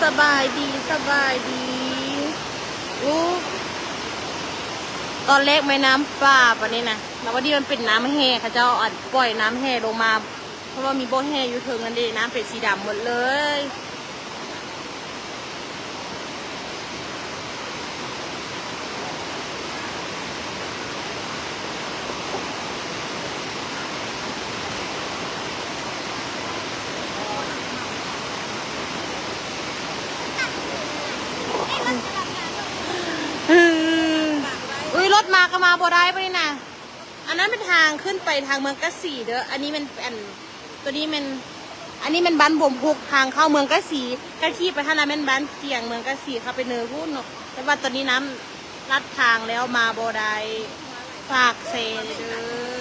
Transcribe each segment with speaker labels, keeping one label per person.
Speaker 1: สบายดีสบายดีอู้ตอนแรกไม่น้ำป่าปะนี่นะแล้ววันนี้มันเป็นน้ำแห้ค่ะเจ้าอัดปล่อยน้ำแห้ลงมาเพราะว่ามีบ่อแห้อยู่เทิงนั่นเองน้ำเป็นสีดำหมดเลยอุ้ยรถมาก็มาบ่ได้ปะนี่นะอันนั้นเป็นทางขึ้นไปทางเมืองกะสีเด้ออันนี้มันเป็นตัวนี้มันอันนี้มันบ้านบ่มพุกทางเข้าเมืองกะสีกะขี่ไปทางนั้นเป็นบ้านเกียงเมืองกะสีเข้าไปเนื้อพูดเนาะแต่ว่าตอนนี้น้ำลัดทางแล้วมาบ่ได้ฝากเซเด้อ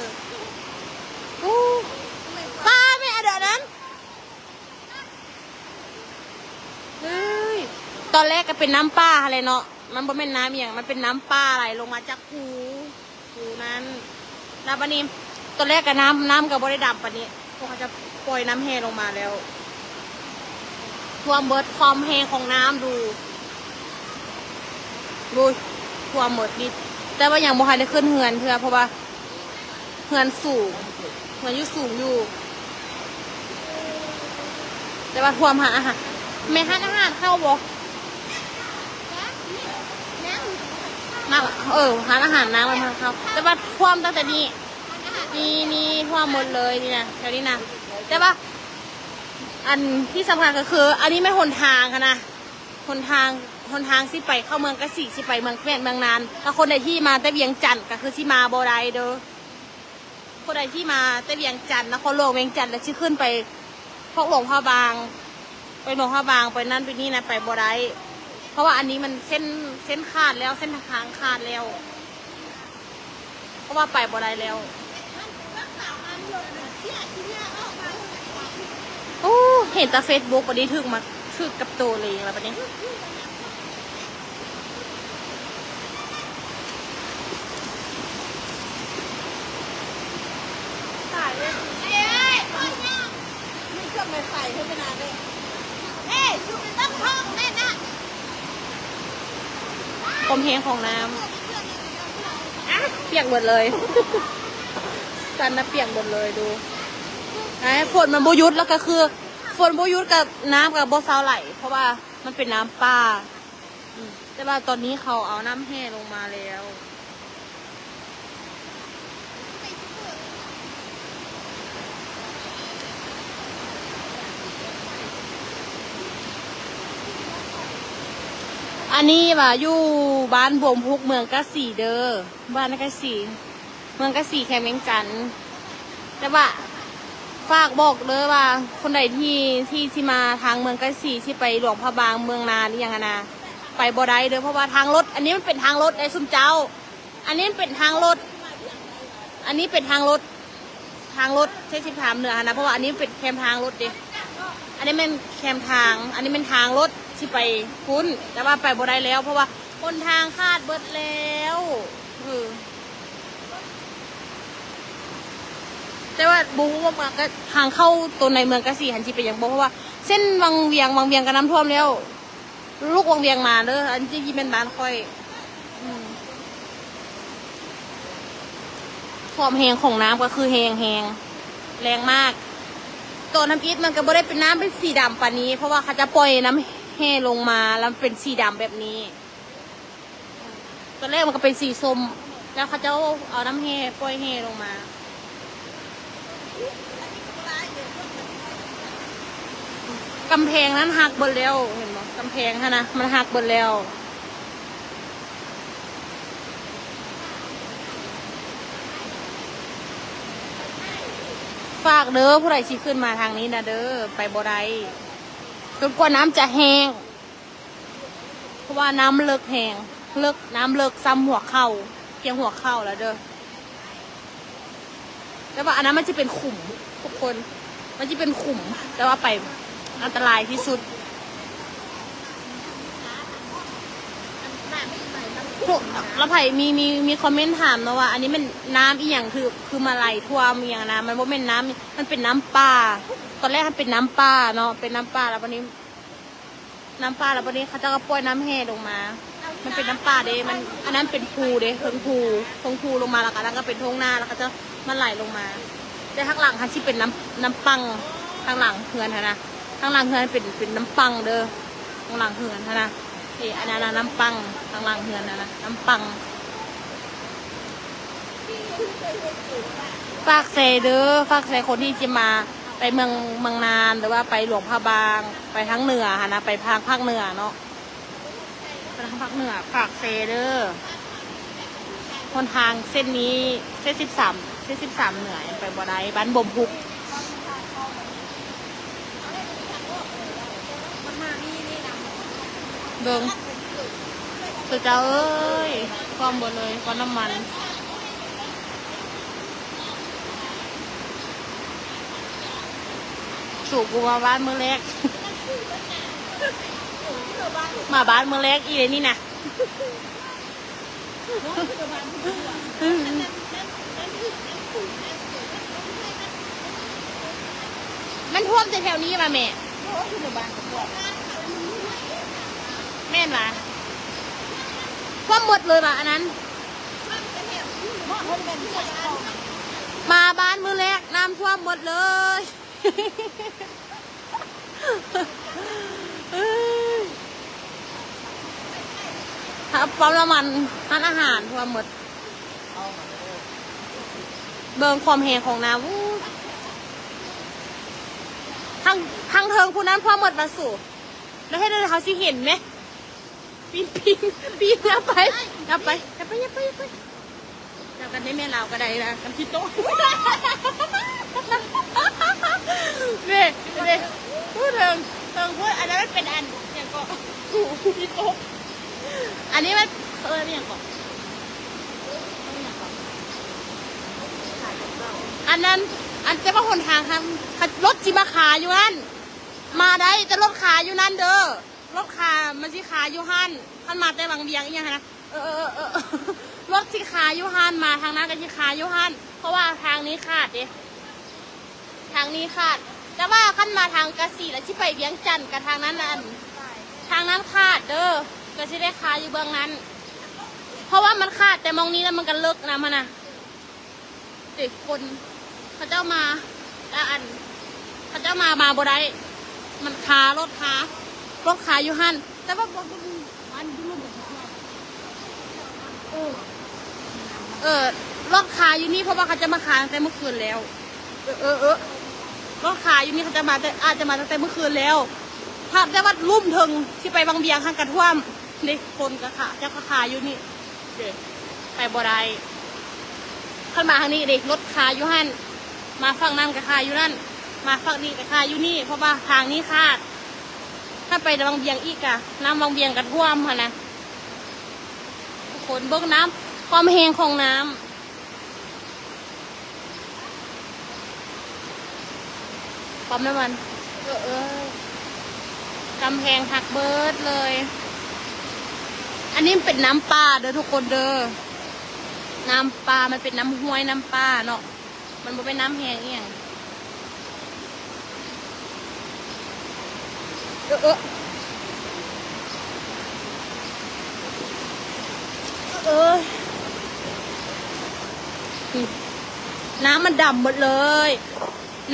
Speaker 1: อู้ป้าไม่เอาเดี๋ยวนั้นเฮ้ยตอนแรกก็เป็นน้ำป้าอะไรเนาะมันบ่เป็นน้ำอย่างมันเป็นน้ำป้าไหลลงมาจากคูนั้นแล้ววันนี้ตอนแรกก็น้ำกับบริดับวันนี้พวกเขาจะปล่อยน้ำแห้ลงมาแล้วท่วมเบิดความแห้ของน้ำดูท่วมหมดนิดแต่ว่าอย่างบ่ทันได้ขึ้นเฮือนเพื่อเพราะว่าเฮือนสูงเฮือนอยู่สูงอยู่แต่ว่าท่วมหาอาหารแม่ให้อาหารเข้าบ่น้ำหาอาหารน้ำมันเข้าแต่ว่าท่วมตั้งแต่นี้นี่ท่วมหมดเลยนี่นะแถวนี้นะแต่ว่าอันที่สำคัญก็คืออันนี้ไม่หนทางค่ะนะหนทางสิไปเข้าเมืองกะสีสิไปเมืองแม่เมืองนานถ้าคนใดที่มาแต่เวียงจันทร์ก็คือสิมาบ่ได้เด้อคนใดที่มาแต่เวียงจันทร์นครหลวงเวียงจันทร์แล้วสิขึ้นไปพวกหลวงพ่อบางไปหลวงพ่อบางไปนั่นไปนี่นะไปบ่ได้เพราะว่าอันนี้มันเส้นขาดแล้วเส้นทางขาดแล้วเพราะว่าไปบ่ได้แล้วโอ้เห็นแต่เฟซบุ๊กวันนี้ถึกกับโตเลยอะไรแบบนี้ตายเลยไม่เชื่อไม่ใส่เพื่อนนานเลยชุดต้องท้องแน่นะกลมเพลงของน้ำเปียกหมดเลยสันนะเปียกหมดเลยดูฝนมันโบยุดแล้วก็คือฝนโบยุดกับน้ำกับโบซาวไหลเพราะว่ามันเป็นน้ำป่าแต่ว่าตอนนี้เขาเอาน้ำแห้ลงมาแล้วอันนี้ว่าอยู่บ้านบวมพุกเมืองกะสีเด้อบ้านกะสีเมืองกะสีแคมเมงจันแต่ว่าฝากบอกเลยว่าคนใดที่มาทางเมืองกะสีที่ไปหลวงพระบางเมืองนานี่ยังไงนะไปบ่ได้เด้อเพราะว่าทางรถอันนี้มันเป็นทางรถไอ้ซุมเจ้าอันนี้เป็นทางรถอันนี้เป็นทางรถใช่สิถามเหนือนะเพราะว่าอันนี้เป็นแคมทางรถดิอันนี้เป็นแคมทางอันนี้เป็นทางรถที่ไปคุ้นแต่ว่าไปบ่ได้แล้วเพราะว่าคนทางคาดเบิดแล้วแต่ว่าบูว่ามันก็ทางเข้าตัวในเมืองกะสีหันจีไปอย่างบอกเพราะว่าเส้นวังเวียงก็น้ำท่วมแล้วลูกวังเวียงมาเด้ออันที่เป็นบ้านค่อยความแหงของน้ำก็คือแหงแรงมากตัวน้ำอิฐมันก็บ่ได้เป็นน้ำเป็นสีดำปานนี้เพราะว่าเขาจะปล่อยน้ำแห้ลงมาแล้วเป็นสีดำแบบนี้ตอนแรกมันก็เป็นสีส้มแล้วเขาจะเอาน้ำแห้ปล่อยแห้ลงมากำแพงนั้นหักบนแล้วเห็นไหมกำแพงค่ะนะมันหักบนแล้วฝากเด้อผู้ใดชี้ขึ้นมาทางนี้นะเด้อไปบ่ได้จนกว่าน้ำจะแห้งเพราะว่าน้ำเลิกแห้งน้ำเลิกซ้ำหัวเข่าเพียงหัวเข่าแล้วเด้อแต่ว่าอันนั้นมันจะเป็นขุมทุกคนมันจะเป็นขุมแต่ว่าไปอันตรายที่สุดแล้วไผ่มีคอมเมนต์ถามนะว่าอันนี้มันน้ำอีหยังคือมาไหลท่วมอย่างนะมันว่าเป็นน้ำมันเป็นน้ำป่าตอนแรกมันเป็นน้ำป่าเนาะเป็นน้ำป่าแล้ววันนี้ น้ำปลาแล้ววันนี้เขาจะก็ปล่อยน้ำแห่ลงมา มันเป็นน้ำปลาเด้มันอันนั้นเป็นภูเด้เทิงภูลงมาแล้วก็เป็นท้องนาแล้วก็จะมันไหลลงมาแต่ข้างหลังค่ะที่เป็นน้ำปังข้างหลังเฮือนนะข้างหลังเฮือนเป็นน้ำปังเด้อข้างหลังเฮือนนะนี่อันนั้นน้ำปังข้างหลังเฮือนนะน้ำปังฝากเซเด้อฝากเซคนที่จะมาไปเมืองนานหรือว่าไปหลวงพระบางไปทางเหนือนะไปภาคเหนือเนาะไปทางภาคเหนือฝากเซเด้อคนทางเส้นนี้เส้น13เหนือไปบ่ได้บ้านบ่มพุกเบิ่งสุดเจ้าเอ้ยความบนเลยก้อนน้ำมันสู่กูมาบ้านมือแรก มาบ้านมือแรกอีเลยนี่นะมันท่วมแต่แถวนี้มาแม่แม่นวะท่วมหมดเลยว่ะอันนั้นมาบ้านมือแรกน้ำท่วมหมดเลยครับปั๊มน้ำมันร้านอาหารท่วมหมดเบิ่งความแห้งของน้ำทางเทิงผู้นั้นท่วมหมดมาสู่แล้วให้เขาสิเห็นไหมปีนเอาไปอย่าไปแล้วกันได้แม่เราก็ได้นะกันที่โต๊ะเว้พูดถึงพูดอันนั้นมันเป็นอันอย่างก็ที่โต๊ะอันนี้มันอย่างก็อันนั้นอันจะว่าหนทางทางรถจิมาขาอยู่นั่นมาได้แต่รถขาอยู่นั่นเด้อรถขามันสิขาอยู่หันท่านมาแต่บางเบียงอย่างนะรถสิขาอยู่หันมาทางนั้นก็สิขาอยู่หันเพราะว่าทางนี้ขาดดิทางนี้ขาดแต่ว่าขั้นมาทางกระสีแล้วที่ไปเวียงจันทร์กับทางนั้นทางนั้นขาดเด้อก็สิได้ขาอยู่เบื้องนั้นเพราะว่ามันขาดแต่มองนี้แล้วมันก็เลิกนะมันนะเด็กคนเขาเจ้ามาอันเขาเจ้ามาบ่ได้มันขารถขาอยู่หันแต่ว่าอันยุ่งรถขาอยู่นี่เพราะว่าเขาจะมาขาตั้งแต่เมื่อคืนแล้วรถขาอยู่นี่เขาจะมาแต่อาจจะมาตั้งแต่เมื่อคืนแล้วถ้าแต่ว่าลุ่มถึงที่ไปบางเบียงข้างกระท่วมเด็กคนกระขาเจ้าขาอยู่นี่เด็กไปบ่ได้ขึ้นมาทางนี้เด็กรถขาอยู่หันมาฝั่งนั้นกระขาอยู่นั่นมาฝั่งนี้กระขาอยู่นี่เพราะว่าทางนี้ขาดถ้าไปบางเบียงอีกอะน้ำบางเบียงกระท่วมค่ะนะทุกคนเบิ้งน้ำความแห้งของน้ำปั๊มน้ำมันกำแพงหักเบิร์ดเลยอันนี้เป็นน้ำปลาเด้อทุกคนเด้อน้ำปลามันเป็นน้ำห้วยน้ำปลาเนาะมันบ่เป็นน้ำแห้งเองน้ำมันดำหมดเลย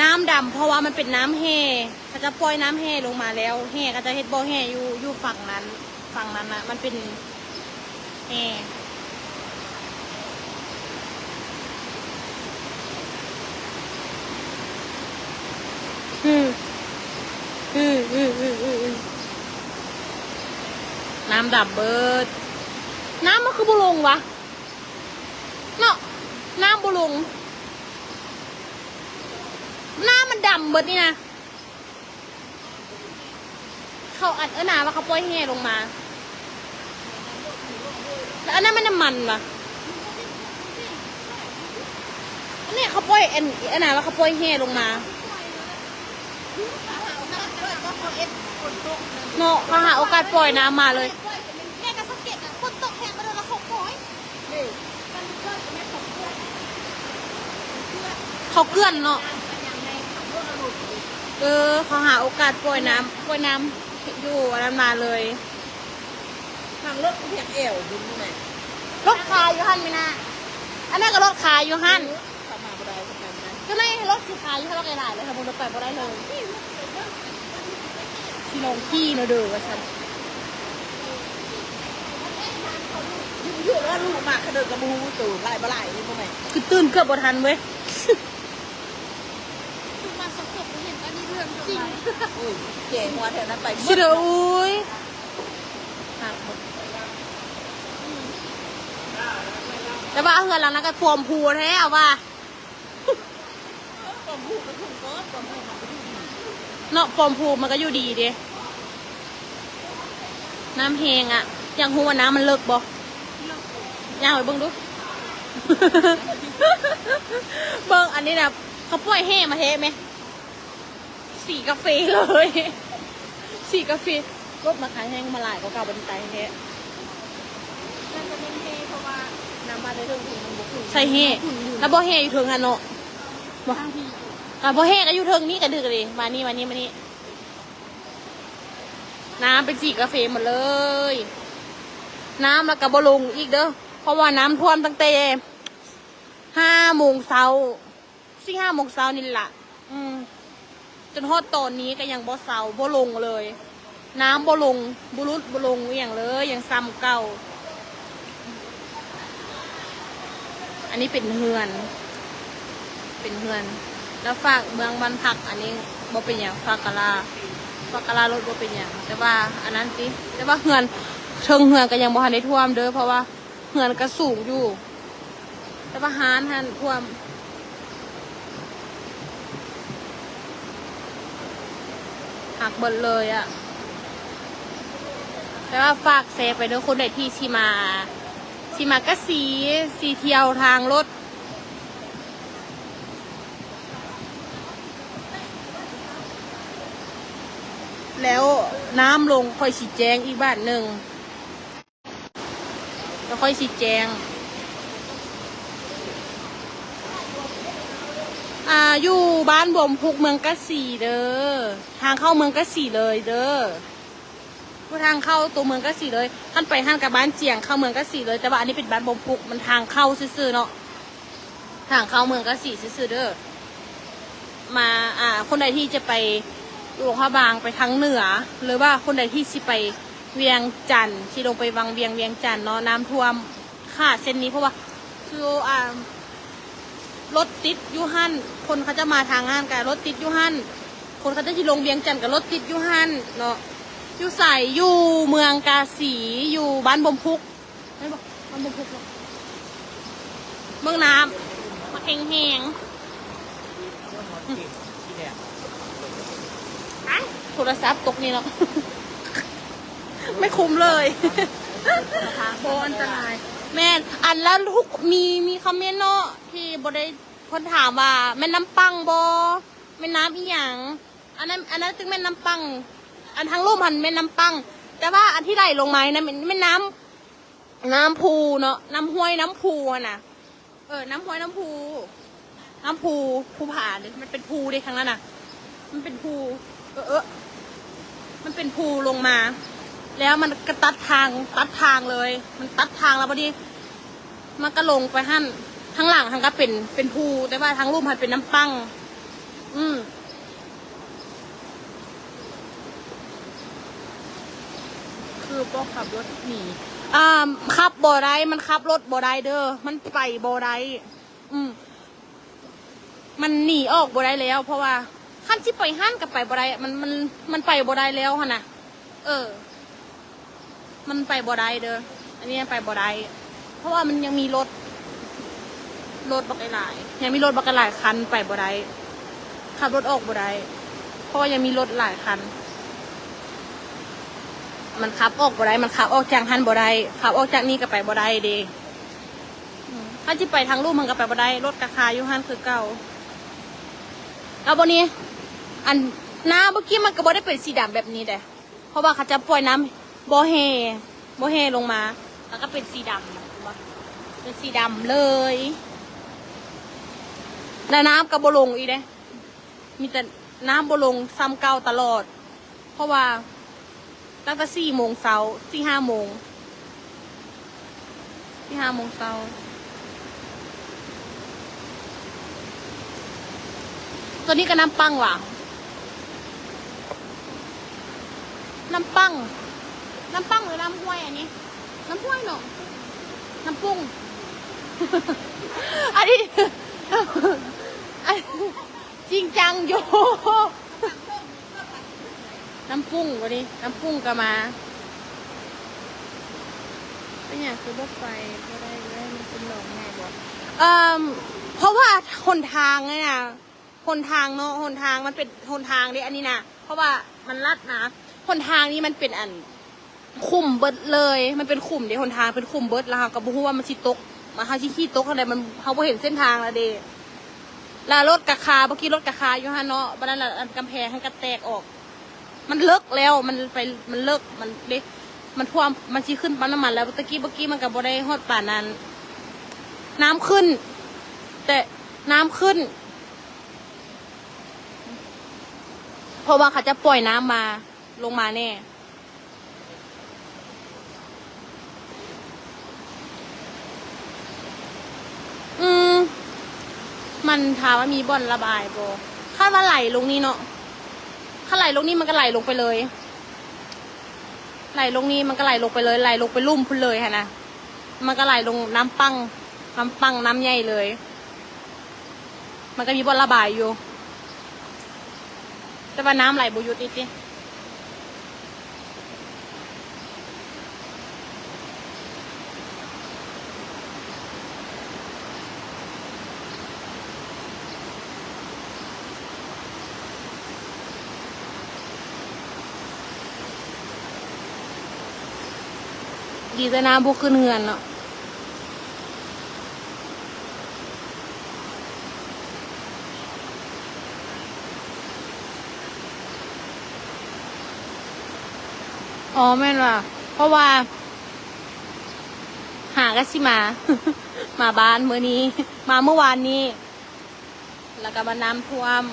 Speaker 1: น้ำดำเพราะว่ามันเป็นน้ำแห่เขาจะปล่อยน้ำแห่ลงมาแล้วแห่ก็จะเฮ็ดบ่อแห่อยู่ฝั่งนั้นนะมันเป็นแห่น้ำดับเบิดน้ำมันคือบุลงวะเนาะน้ำบุลงน้ำมันดำเบิดนี่นะเขาอัดหนาว่าเขาปล่อยแห่ลงมาแล้วอันนั้นมันน้ำมันวะอันนี้เขาปล่อยอันหนาว่าเขาปล่อยแห่ลงมาเนาะมาหาโอกาสปล่อยน้ำมาเลยแม่ก็สังเกตนะคนตกแห้งมาเลยแล้วเขาปล่อยเขาเกลื่อนเนาะเขาหาโอกาสปล่อยน้ำ อยู่อันนั้นมาเลย
Speaker 2: ทางรถเพียงเอวบุญนี่ไง
Speaker 1: รถคาอยู่หันไม่น่าอันนั้นก็รถคาอยู่หัน
Speaker 2: ขับมาบ่ได้สักการนะ
Speaker 1: ก็ไม่รถสีคาอยู่หันรถหลายๆเลยค่ะบุญรถไปบ่ได้เลยที่ลงขี้เนอะเด้อว่าฉัน
Speaker 2: อยู่แล้วลูกมากกระเดินกระบูตู่ไล่บ่ไล่นี่พ่อแม่
Speaker 1: คือตื่นเกือบบ่ทันเว้ย
Speaker 3: มาสักศพเห็นอันนี้เรื่องจริง
Speaker 2: โอ้ยเจ๋งหัวแถวนั้นไป
Speaker 1: ชิเดออุ้ยหักหมดแต่ว่าเฮือนหลังนั้นก็ท่วมพูแท้เอาว่า
Speaker 2: ปอมพูกระทุ่งก็ปอมพูมันก็ทุ่ง
Speaker 1: เนาะปอมพูมันก็อยู่ดีเด้น้ำแหงอ่ะยังหัวาน้ำมันเลิกบ่ย่างไปเบิ่งดู เบิ่งอันนี้นะเขาปล่อยแห่มาเทไหมสีกาแฟเลยสีกาแฟรถมาขายแห้งมาหลายก็เก่าบันไดแท้
Speaker 3: น่าจะเป็นเทเพราะว่าน้ำมาได้เรื่องถึงมันบุกถึง
Speaker 1: ใส่แห่แล้วบ่แห่อยู่เทิงหันเนาะบ่
Speaker 3: ทางที่
Speaker 1: บ่แห่ก็อยู่เทิงนี่กระดึกเลยมานี่มานี่มานี่น้ำเป็นสีกาแฟหมดเลย น้ำแล้วก็บ่ลงอีกเด้อเพราะว่าน้ำท่วมตั้งแต่5 โมงเช้า5 โมงเช้านี่แหละจนฮอดตอนนี้ก็ยังบ่เช้าบ่ลงเลย น้ำบ่ลงบ่รุดบ่ลงอหย่างเลยยังซ้ำเก่าอันนี้เป็นเฮือน แล้วฝากเมืองบ้านพักอันนี้บ่เป็นอย่างฝากกะลารถบ่เป็นอย่างแต่ว่าอันนั้นสิแต่ว่าเฮือนเชิงเฮือนก็ยังบ่ทันได้ท่วมเด้อเพราะว่าเฮือนก็สูงอยู่ แต่ว่าหานท่านท่วมหักเบิดเลยอะแต่ว่าฝากเซฟไปเด้อคนใดที่ชิมาก็สีเที่ยวทางรถแล้วน้ำลงค่อยฉีดแจงอีกบ้านหนึ่งแล้วค่อยฉีดแจงอยู่บ้านบ่มพุกเมืองกะสีเด้อทางเข้าเมืองกะสีเลยเด้อผู้ทางเข้าตัวเมืองกะสีเลยท่านไปท่านกับบ้านเจียงเข้าเมืองกะสีเลยแต่ว่าอันนี้เป็นบ้านบ่มพุกมันทางเข้าซื่อๆเนาะทางเข้าเมืองกะสีซื่อๆเด้อมาคนใดที่จะไปหลวงพระบางไปทางเหนือหรือว่าคนใดที่สิไปเวียงจันทร์ที่ลงไปวังเวียงจันทร์เนาะน้ำท่วมค่ะเส้นนี้เพราะว่าคือรถติดยูฮันคนเขาจะมาทางงานกันรถติดยูฮันคนเขาจะที่ลงเวียงจันทร์กับรถติดยูฮันเนาะอยู่ใส่อยู่เมืองกาสีอยู่บ้านบ่มพุกไม่บอกบ้านบ่มพุกเนาะเมืองน้ำมาแห้งโทรศัพท์ตกนี่เนาะ ไม่คุ้มเลยโบอันตรายแม่อันแล้วทุกมีคอมเมนต์เนาะที่บได้คนถามว่าแม่น้ำปังบอแม่น้ำอีหยังอันนั้นจึงแม่น้ำปังอันทางรูปมันแม่น้ำปังแต่ว่าอันที่ไหลลงมานะแม่น้ำพูเนาะน้ำห้วยน้ำพูน่ะน้ำห้วยน้ำพูภูผาเนี่ยมันเป็นภูในครั้งนั้นน่ะมันเป็นภูมันเป็นภูลงมาแล้วมันก็ตัดทางเลยมันตัดทางแล้วพอดีมันก็ลงไปหั่นทั้งหลังทั้งก็เป็นภูแต่ว่าทั้งรูปมันเป็นน้ำปังคือพวกขับรถหนีขับบ่ได้มันขับรถบ่ได้เด้อมันไปบ่ได้มันหนีออกบ่ได้แล้วเพราะว่าขั้นที่ไปหั่นกับไปบ่ได้มันไปบ่ได้แล้วฮะนะมันไปบ่ได้เด้ออันนี้ไปบ่ได้เพราะว่ามันยังมีรถบักหลายยังมีรถบักหลายคันไปบ่ได้ขับรถออกบ่ได้เพราะว่ายังมีรถหลายคันมันขับออกบ่ได้มันขับออกจากหันบ่ได้ขับออกจากนี่ก็ไปบ่ได้เด้ถ้าที่ไปทางลู่มันก็ไปบ่ได้รถกระคาอยู่หันคือเก่าแล้ววันนี้อันน้ำเมื่อกี้มันก็บ่ได้เป็นสีดำแบบนี้แต่เพราะว่าเขาจะปล่อยน้ำบ่แห่ลงมาแล้วก็เป็นสีดำเป็นสีดำเลยแล้วน้ำก็บ่ลงอีกเด้มีแต่น้ำบ่ลงซ้ำเก่าตลอดเพราะว่า ตั้งแต่4 โมงเช้า4-5 โมง4-5 โมงเช้าตัวนี้ก็น้ำปังว่ะน้ำปังหรือน้ำห้วยอันนี้น้ำห้วยเนาะน้ำปุ้ง อันนี้ จริงจังโยน้ำปุ้งวันนี้น้ำปุ้งก็มาเป็นอย่างคือรถไฟก็ได้มันเป็นหนองไงบ่เพราะว่าหนทางเนี่ยหนทางเนาะหนทางมันเป็นหนทางเนี่ยอันนี้นะเพราะว่ามันลัดนะหนทางนี้มันเป็นอันคุมเบิดเลยมันเป็นคุมเดี๋ยวหนทางเป็นคุมเบิดแล้วก็บอกว่ามันชิตกมาเขาชี้ตกอะไรมันเขาบ่เห็นเส้นทางละเดแล้วรถกระคาเมื่อกี้รถกระคาอยู่ฮะเนาะบ้านนั้นแหละกำแพงให้กระแตกออกมันเลิกแล้วมันเลิกมันเล็กมันท่วมมันชี้ขึ้นปั๊มน้ำมันแล้วเมื่อกี้มันกับบ่ได้ฮอดป่านนั้นน้ำขึ้นแต่น้ำขึ้นเพราะว่าเขาจะปล่อยน้ำมาลงมาแน่มันถามว่ามีบ่อนระบายโบถ้าว่าไหลลงนี่เนาะถ้าไหลลงนี่มันก็ไหลลงไปเลยไหลลงนี่มันก็ไหลลงไปเลยไหลลงไปลุ่มพุ่นเลยฮะนะมันก็ไหลลงน้ำปังน้ำใหญ่เลยมันก็มีบ่อนระบายอยู่แต่ว่าน้ำไหลบุยุดนิดนิดดีแต่น้ำบุกขึ้นเหือนเนาะอ๋อแม่นว่ะเพราะว่าหากันสิมา มาบ้านมื้อนี้มาเมื่อวานนี้แล้วก็มาน้ำท่วม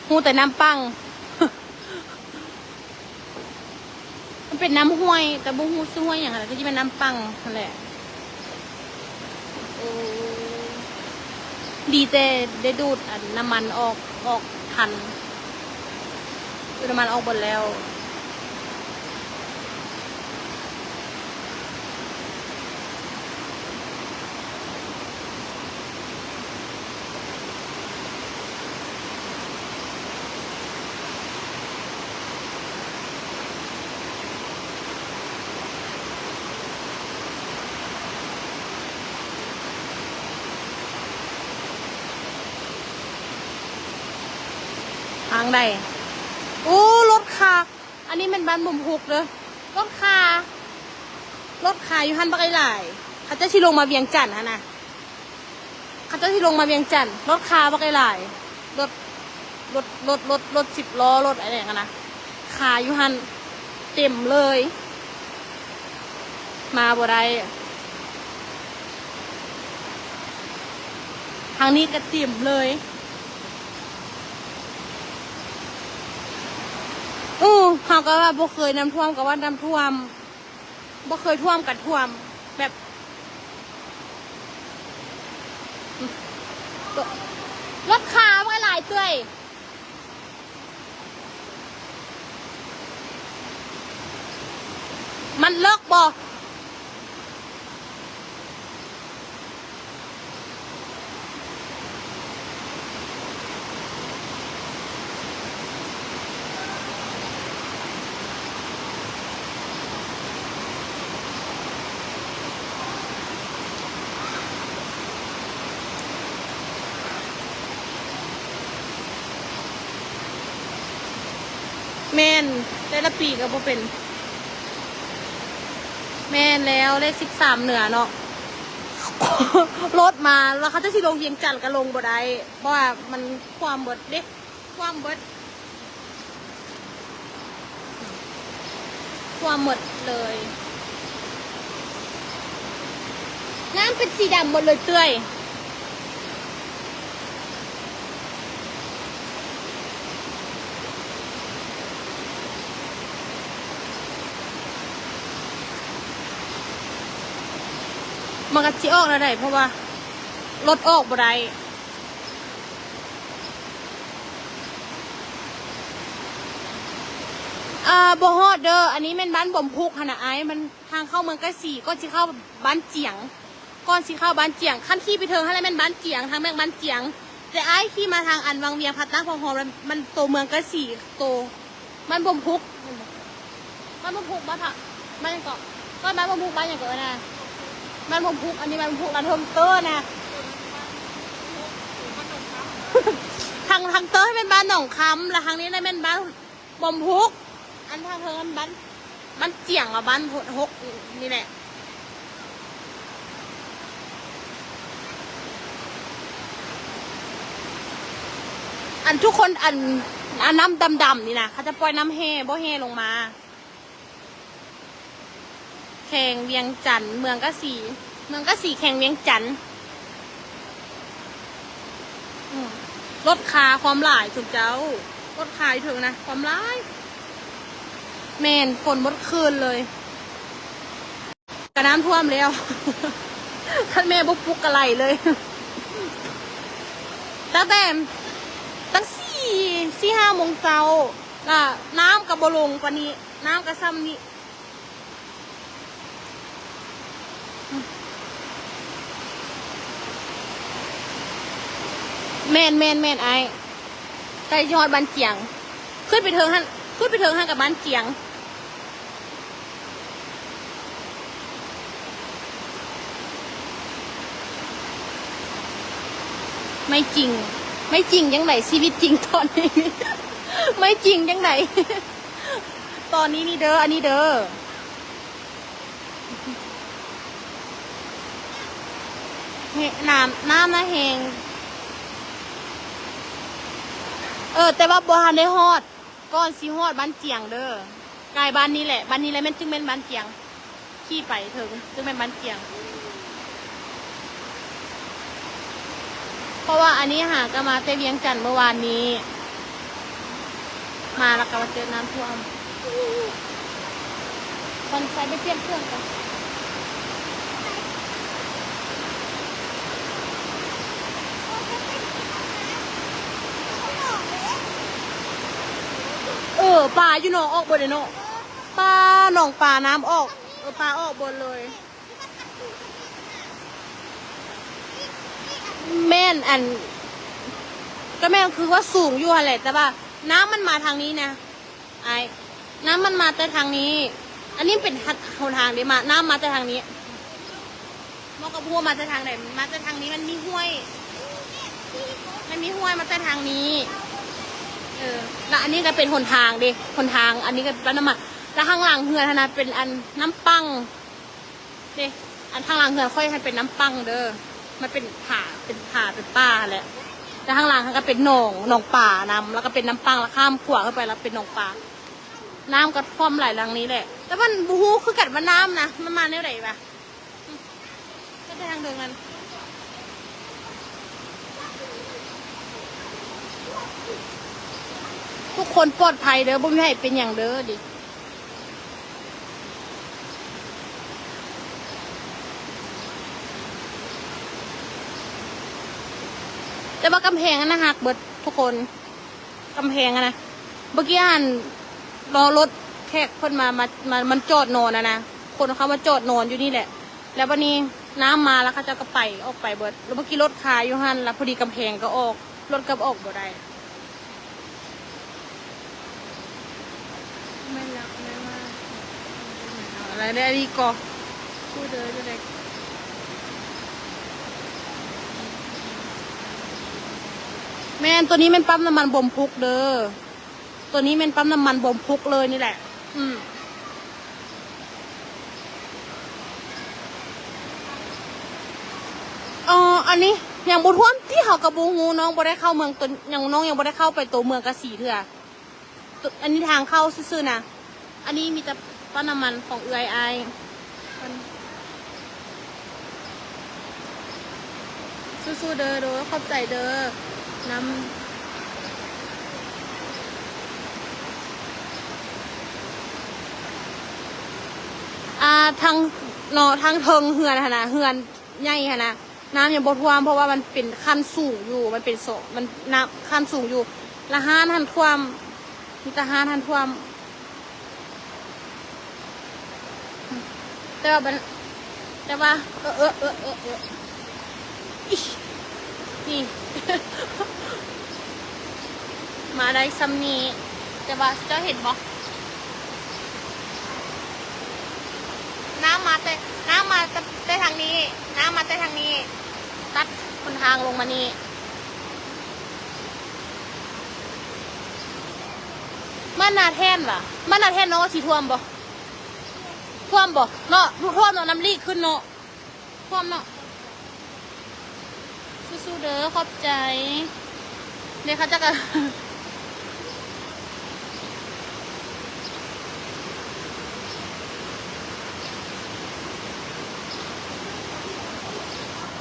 Speaker 1: หูแต่น้ำปัง มันเป็นน้ำห้วยแต่บุหูซื้อห้วยอย่างไรก็จะเป็นน้ำปังนั่นแหละดีแต่ได้ดูดน้ำมันออกทันดูดน้ำมันออกหมดแล้วทางใดโอ้รถคาอันนี้เป็นบ้านบุ่มพุกเลยรถคาอยู่หันบักไอ้หลายเขาจะชิลงมาเวียงจันทน์ฮะนะเขาจะชิลงมาเวียงจันทน์รถคาบักไอ้หลายรถ10 ล้อรถอะไรกันนะคาอยู่หันเต็มเลยมาบ่ได้ทางนี้ก็เต็มเลยเขาก็ว่าบ่เคยน้ำท่วมกับว่าน้ำท่วมบ่เคยท่วมกับท่วมแบบรถขาไว้หลายเตื้อยมันเลิกบ่แม่นแต่ละปีก็บ่เป็นแม่นแล้วเลข13เหนือเนาะ รถมาแล้วเขาจะสิลงเวียงจันทน์ก็ลงบ่ได้เพราะว่ามันความเบิดเด้ความเบิดความหมดเลยน้ำเป็นสีดำหมดเลยเตื้อย มันก็จิออกแล้วได้เพราะว่ารถออกบ่ได้บ่ฮอดเด้ออันนี้เป็นบ้านบ่มพุกขนาดไอ้มันทางเข้าเมืองกะสีก็สิเข้าบ้านเจียงก่อนสิเข้าบ้านเจียงขั้นขี่ไปเทิงให้แล้วแม่นบ้านเจียงทางแม่งบ้านเจียงแต่ไอ้ขี่มาทางอันวังเวียงพัดตั้งพอหอมมันโตเมืองกะสีโตมันบ่มพุกมันบ่มพุกบ้านผักมันยังเกาะก็บ้านบ่มพุกบ้านอย่างเกาะนะบ้านบ่มพุกอันนี้บ้านบ่มพุกร้านโฮมเตอร์นะทางเตอร์ให้เป็นบ้านหนองคำแล้วทางนี้ได้เป็นบ้านบ่มพุกอันทางเธอบ้านเจียงอ่ะบ้านหกนี่แหละอันทุกคนอันน้ำดำๆนี่นะเขาจะปล่อยน้ำแห่บ่แห่ลงมาแข่งเวียงจันทร์เมืองกะสีแข่งเวียงจันทร์รถคาความหลายสุดเจ้ารถคายถึงนะความหลายแม่นฝนหมดคืนเลยกระน้ำท่วมแล้วท่านแม่บุกปุกกระไหลเลยตั้งสี่ห้าโมงเช้าน้ำกับบลงกว่านี้น้ำกับซ้ำนี้แม่นไอ้ใกล้ยอดบ้านเจียงขึ้นไปเทิงห้างกับบ้านเจียงไม่จริงยังไงชีวิตจริงตอนนี้ ไม่จริงยังไง ตอนนี้นี่เด้ออันนี้เด้อน้ำนะแหงแต่ว่าบัวฮันได้ฮอดก้อนซีฮอดบ้านเจียงเด้อกายบ้านนี้แหละแม่นจึงเป็นบ้านเจียงขี่ไปถึงจึงเป็นบ้านเจียงเพราะว่าอันนี้หาก็มาแต่เวียงจันทร์เมื่อวานนี้มาแล้วก็มาเจอน้ำท่วมตอนใช้ไปเปลี่ยนเครื่องกันปลาอยู่หนองออกบนเลยเนาะปลาหนองปลาน้ำออกปลาออกบนเลยแม่นอันก็แม่นคือว่าสูงอยู่แหละแต่ว่าน้ำมันมาทางนี้นะไอ้น้ำมันมาแต่ทางนี้อันนี้เป็นทางเดียวมาน้ำมาแต่ทางนี้มอกระพัวมาแต่ทางไหนมาแต่ทางนี้มันมีห้วยมาแต่ทางนี้แล้วอันนี้ก็เป็นหนทางดิหนทางอันนี้ก็เป็นน้ำมันแล้วข้างหลังเฮือนธนาเป็นอันน้ำปังดิอันข้างหลังเฮือนค่อยให้เป็นน้ำปังเด้อมันเป็นเป็นป่าแหละแต่ข้างหลังก็เป็นหนองป่านำแล้วก็เป็นน้ำปังแล้วข้ามขวาเข้าไปแล้วเป็นหนองป่าน้ำก็ท่วมไหลหลังนี้แหละแต่มันบูฮูคือกัดว่าน้ำนะมันมาเนี่ยไหนปะก็จะทางเดินมันทุกคนปลอดภัยเด้อบ่มีให้เป็นอย่างเด้อดิแต่ว่ากำแพงนะหักเบิดทุกคนกำแพงนะเมื่อกี้รอรถแขกเพิ่นมันจอดนอนนะคนเขามาจอดนอนอยู่นี่แหละแล้ววันนี้น้ำมาแล้วเขาจะก็ไปออกไปเบิดแล้วเมื่อกี้รถคาอยู่หันแล้วพอดีกำแพงก็ออกรถก็ออกบ่ได้ไม่รักไม่ว่าอะไรได้ดีก็พูดเลยจะได้แม่นตัวนี้เป็นปั๊มน้ำมันบ่มพุกเด้อตัวนี้เป็นปั๊มน้ำมันบ่มพุกเลยนี่แหละอันนี้อย่างบุท่วมที่เขากระบูงูน้องบ่ได้เข้าเมืองตัวยังน้องยังบ่ได้เข้าไปตัวเมืองกระสีเถื่ออันนี้ทางเข้าซื่อๆนะอันนี้มีแต่ปั๊มน้ำมันของเอื้อยไอสู้ๆเด้อเด้อขอบใจเด้อน้ำทางเทิงเฮือนนะเฮือน ใหญ่ค่ะนะน้ำยังบ่ท่วมเพราะว่ามันเป็นขั้นสูงอยู่มันเป็นโซมันน้ำขั้นสูงอยู่ละห้านทันท่วมมีแต่ห้านทันท่วมแต่ว่าอิ๊ยนี่ มาได้ซ้ำนี้แต่ว่าเจ้าเห็นบ่น้ำมาแต่ทางนี้น้ำมาแต่ทางนี้ตัดคนทางลงมานี่มันนาแท่นว่ะมันนาแท่นเนาะสีท่วมบ่ท่วมบ่เนาะท่วมเนาะน้ำลีกขึ้นเนาะท่วมเนาะสู้ๆเด้อขอบใจเนี่ยเขาจะกัน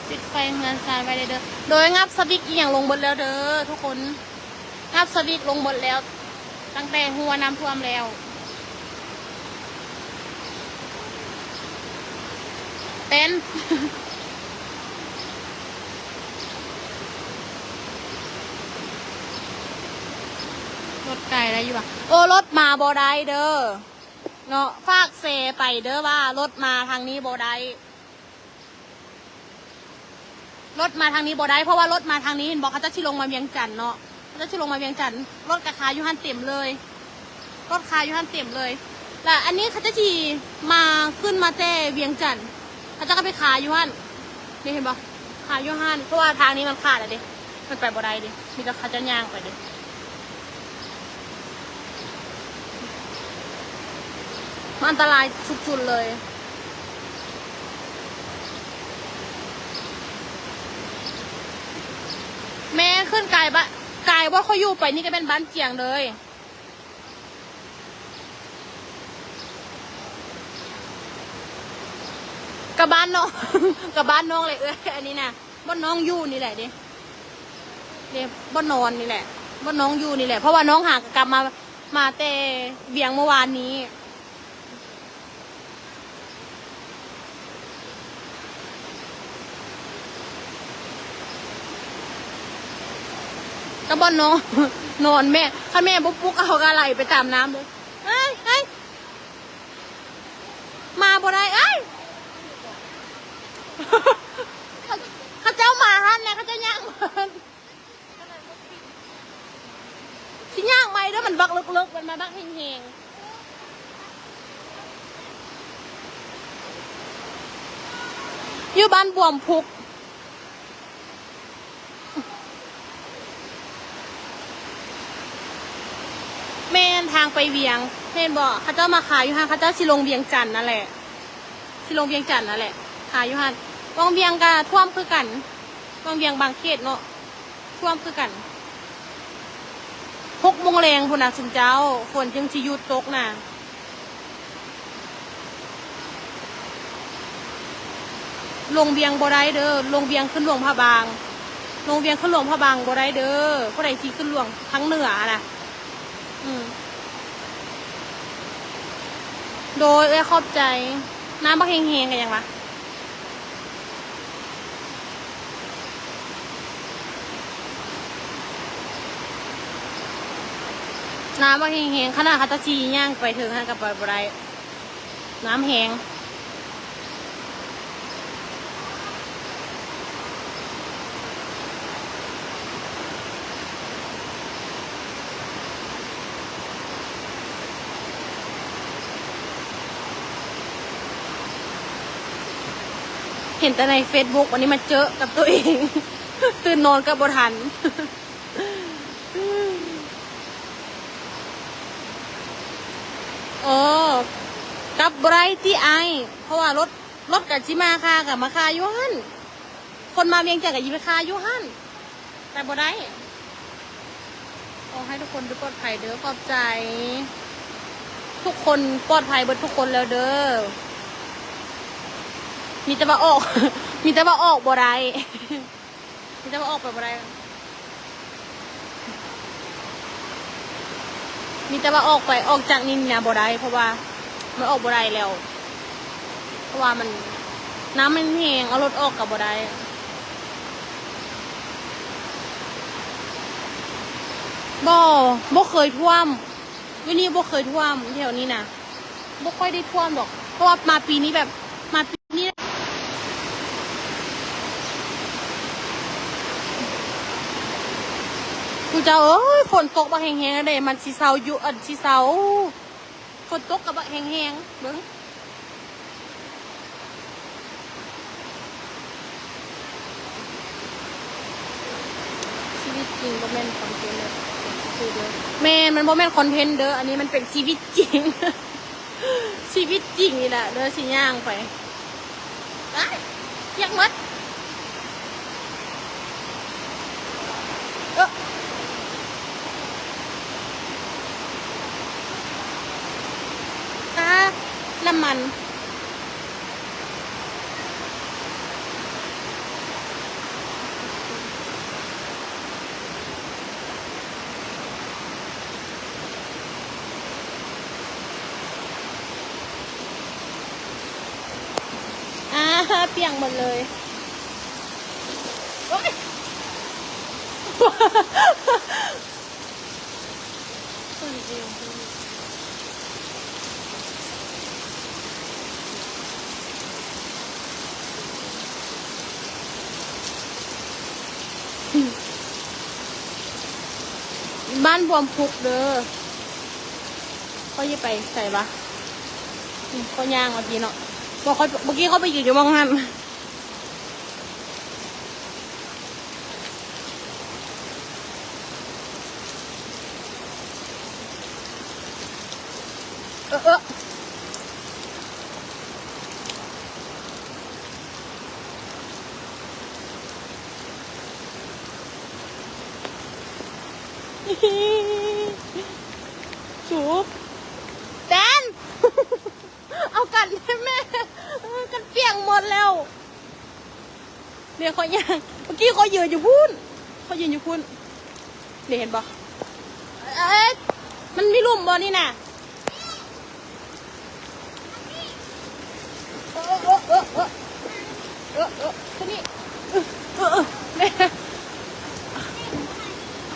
Speaker 1: ปิดไฟงานสารไว้เด้อโดยงับสวิกอีกอย่างลงหมดแล้วเด้อทุกคนงับสวิกลงหมดแล้วตั้งแต่หัวน้ำท่วมแล้วเต้น รถไก่อะไรอยู่อ่ะโอ้รถมาบ่ได้เด้อเนาะฝากเซไปเด้อว่ารถมาทางนี้บ่ได้รถมาทางนี้บ่ได้เพราะว่ารถมาทางนี้เห็นบอกเขาจะชิลงมาเวียงจันทน์เนาะเขาจะชิลงมาเวียงจันทน์รถกระคาอยู่หันเต็มเลยรถคาอยู่หันเต็มเลยแล้วอันนี้เขาจะขี่มาขึ้นมาแต่เวียงจันทน์เขาจะก็ไปขายอยู่หันนี่เห็นบอกขายอยู่หันเพราะว่าทางนี้มันขาดอะดิมันไปบ่ได้ดิมีแต่เขาจะย่างไปดิมันอันตรายสุดๆเลยแม่ขึ้นไกลว่าเขาอยู่ไปนี่ก็เป็นบ้านเจียงเลยกับบ้านน้อง กับบ้านน้องเลยอันนี้นะบ้านน้องอยู่นี่แหละดิบ้านนอนนี่แหละบ้านน้องอยู่นี่แหละเพราะว่าน้องหากลับมาแต่เวียงเมื่อวานนี้ก็บ่นอน นอนแม่ถ้าแม่ปุ๊กเอากระไหลไปตามน้ำเลยเอ้ยมาบ่ได้เอ้ย เขาเจ้ามาฮันเนี่ยเขาเจ้าย่างมันที่ย่างไหมแล้วมันบักลึกๆมันมาบักเฮงๆอยู่บ้านบวมพุกแม่นทางไปเวียงเห็นบอกเขาเจ้ามาขายอยู่ฮะเขาเจ้าชิลงเวียงจันทน์นั่นแหละชิลงเวียงจันทน์นั่นแหละขายอยู่ฮะวางเวียงกับท่วมคือกันวางเวียงบางเขตเนาะท่วมคือกัน6 โมงแรงพุ่นน่ะสุนเจ้าฝนจึงสิหยุดตกน่ะลงเวียงบ่ได้เด้อลงเวียงขึ้นหลวงพระบางลงเวียงขึ้นหลวงพระบางบ่ได้เด้อผู้ใดสิขึ้นหลวงทั้งเหนือน่ะโดยขอบใจน้ำบักเฮงๆกันยังวะน้ำบักเฮงๆขนาดเขาตะชีย่างไปถึงฮะกับบ่ได้น้ำแหงเห็นแต่ใน Facebook วันนี้มาเจอกับตัวเอง ตื่นนอนกับบทัน กับไบรที่ไอเพราะว่ารถกับจิมาคากับมาคายุหันคนมาเวียงจันทน์กับยิมาคายุหันแต่บ่ได้ขอให้ทุกคนปลอดภัยเด้อขอบใจทุกคนปลอดภัยเบิดทุกคนแล้วเด้อมีแต่ว่าออก มีแต่ว่าออกบ่ได้ มีแต่ว่าออกไปบ่ได้มีแต่ว่าออกจากนี่นะบ่ได้เพราะว่ามันออกบ่ได้แล้วเพราะว่ามัน น้ำมันแห้งเอารถออกกับบ่ได้บ่เคยท่วมวันนี้บ่เคยท่วมแถวนี้นะบ่ค่อยได้ท่วมหรอกเพราะว่ามาปีนี้แบบมาปีนี้กูจะฝนตกบักแห้งๆเลยมันสิเซาอยู่สิเซาฝนตกกับบักแห้งๆเบิ่งชีวิตจริงบ่แม่นคอนเทนต์เลยแม่มันบ่แม่นคอนเทนต์เด้ออันนี้มันเป็นชีวิตจริง ชีวิตจริงนี่แหละเด้อสิย่างไปเปียกหมดน้ำมันเปียกหมดเลยโอ๊ยบ้านบวมพุกเด้อเขาจะไปใส่ปะเขาย่างเมื่อกี้เนาะบอกเขาเมื่อกี้เขาไปอยู่มองหันสูบแดน เอากันให้แม่กันเปียกหมดแล้วเดี๋ยวเขาย่างเมื่อกี้เขายืนอยู่พุ่นเดี๋ยวเห็นปะมันมีลุ่มบอนี่น่ะนี่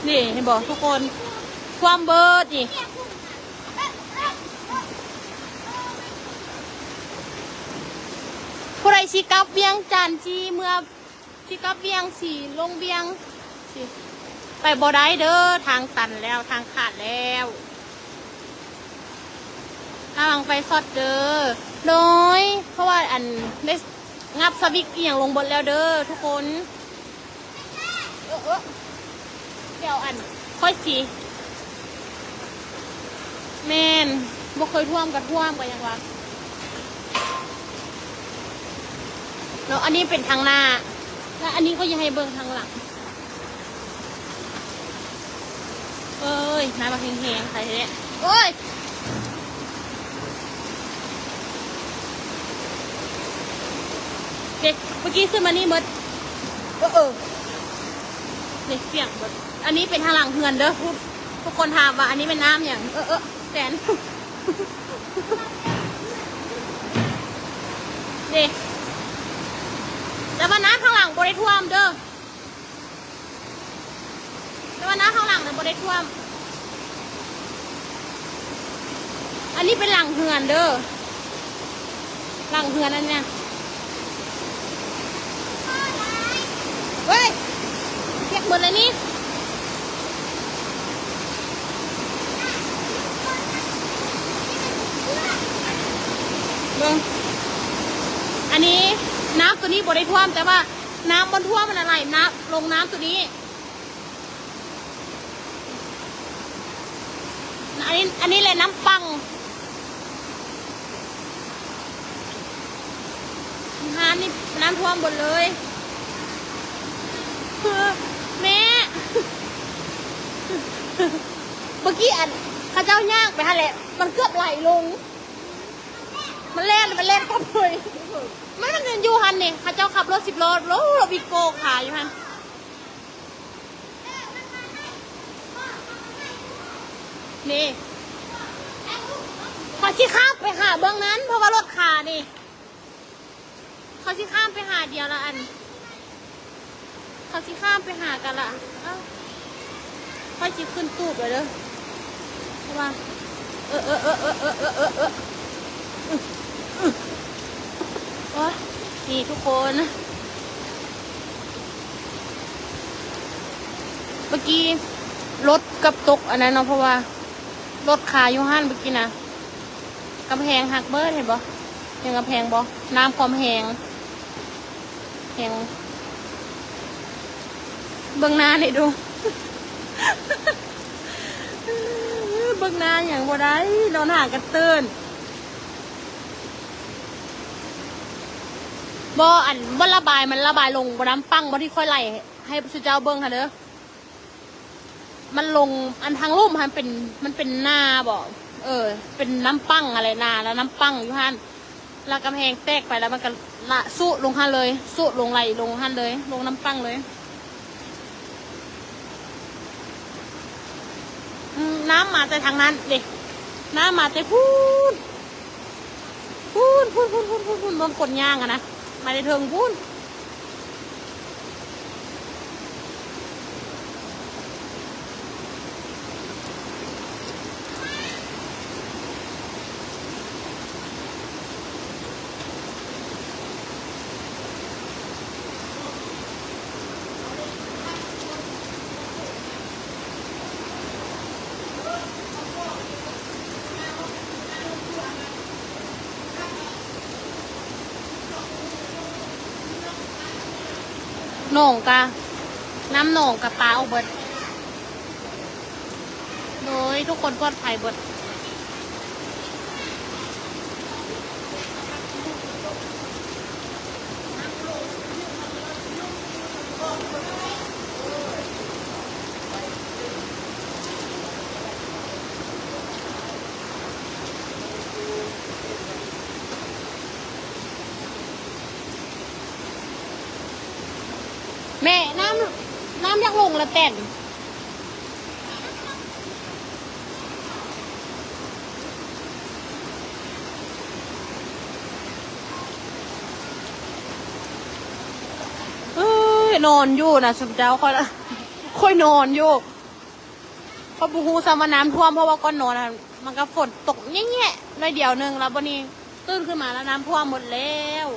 Speaker 1: นี่เห็นบอกทุกคนความเบิร์ดนี่ผู้ใดชีกับเบียงจันจีเมื่อชีกับเบียงสีลงเบียงสิไปบ่ได้เด้อทางตันแล้วทางขาดแล้วกำลังไปซอดเด้อน้อยเพราะว่าอันได้งับสวิกเอียงลงบนแล้วเด้อทุกคนเดี๋ยวอันค่อยสีแม่นบ่เคยท่วมกับท่วมกันยังวะแล้วอันนี้เป็นทางหน้าแล้วอันนี้เขายังให้เบิ่งทางหลังเอ้ยน้ำมาแห้งๆใครเนี่ยโอ้ยเด็กเมื่อกี้ขึ้นมานี่มดเด็กเสียงมดอันนี้เป็นทางหลังเฮือนเด้อทุกคนถามว่าอันนี้เป็นน้ำอย่างแสนเด็กแต่ว่าน้ำข้างหลังบริท่วมเด้อแต่ว่าน้ำข้างหลังเนี่ยบริท่วมอันนี้เป็นหลังเฮือนเด้อหลังเฮือนนั่นเนี่ยเฮ้ยเปียกหมดเลยนี่เบิ่งอันนี้น้ำตัวนี้บ่ได้ท่วมแต่ว่าน้ำบนท่วมมันอะไรน้ำลงน้ำตัวนี้อันนี้เลยน้ำปังนี่น้ำท่วมหมดเลยแม่เมื่อกี้อันข้าเจ้าย่างไปฮะแหละมันเกือบไหลลงมันเล่นก็เลยมันเงินยูฮันนี่ข้าเจ้าขับรถ10 ล้อรถบิโก้ขายอยู่ฮันนี่พอชี้ข้าไปหาเบื้องนั้นเพราะว่ารถขานี่ เขาสิข้ามไปหาเดียวละอันเขาสิข้ามไปหากันละเอ้าค่อยจิขึ้นตูบเลยเด้อเพราะว่าโอ้ยนี่ทุกคนเมื่อกี้รถกับตกอันนั้นเนาะเพราะว่ารถขายอยู่ห้านเมื่อกี้นะกำแพงหักเบิร์ดเห็นปะยังกำแพงบ่น้ำความแหงเบื้องหน้านี่ดู เบื้องหน้าอย่างบ่ได้นอนห่างกันตื่นบ่อันบ่ระบายมันระบายลงบ่น้ำปังบ่ที่ค่อยไหลให้สุเจ้าเบิ้งค่ะเด้อมันลงอันทางลุ่มมันเป็นหน้าบ่เป็นน้ำปังอะไรนาแล้วน้ำปังอยู่ฮั่นแล้วกำแพงแตกไปแล้วมันก็ละสู้ลงฮั่นเลยสู้ลงไหลลงฮั่นเลยลงน้ำปังเลยน้ำมาแต่ทางนั้นเด็กน้ำมาแต่พูนบนกดย่างอะนะมาในเทิงพูนโหน่งกะน้ำโหน่งกับปลาเอาเบิดโดยทุกคนปลอดภัยเบิดแม่น้ำอยากลงละแต่นนอนอยู่นะสุดเจ้าค่อยนอนอยู่เพราะบูฮูซามาน้ำท่วมเพราะว่าก้อนนอนมันก็ฝนตกแง่ๆน้อยเดียวนึงแล้ววันนี้ตื่นขึ้นมาแล้วน้ำท่วมหมดแล้ว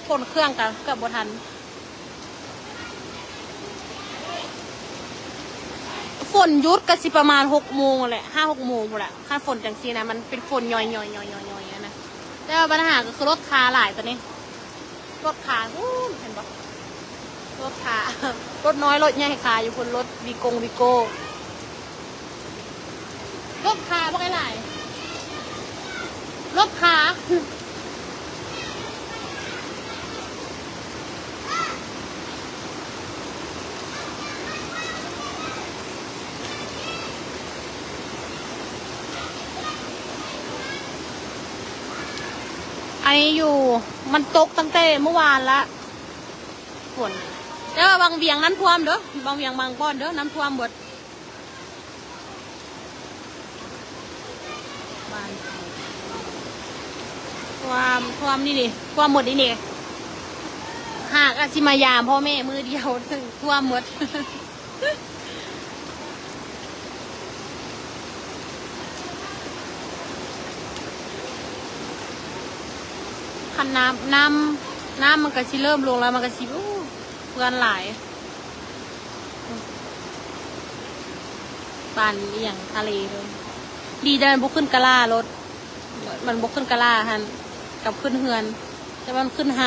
Speaker 1: ฝนเครื่องกับบัวทันฝนยุดก็สิประมาณ6 โมงแหละ5-6 โมงแหละถ้าฝนจังซีนะมันเป็นฝนย่อยนะแต่ว่าปัญหาก็คือรถคาหลายตัวนี้รถคาเห็นปะรถคารถน้อยรถใหญ่คาอยู่คนรถวีโก้รถคาบ่หลายรถคาอันนี้อยู่มันตกตั้งแต่เมื่อวานละฝนแต่ว่าบางเวียงน้ำท่วมเด้อบางเวียงบางก้อนเด้อน้ำท่วมหมดท่วมนี่ดิท่วมหมดนี่นี่หากอาชิมายามพ่อแม่มือเดียวถึงท่วมหมดคันน้ำมันก็ชิเริ่มลงแล้วมันก็ชิเพื่อนหลายปานอย่างทะเลเลยดีเดินบุกขึ้นกะลารถมันบุกขึ้นกะลาฮันกับขึ้นเฮือนแต่มันขึ้นฮา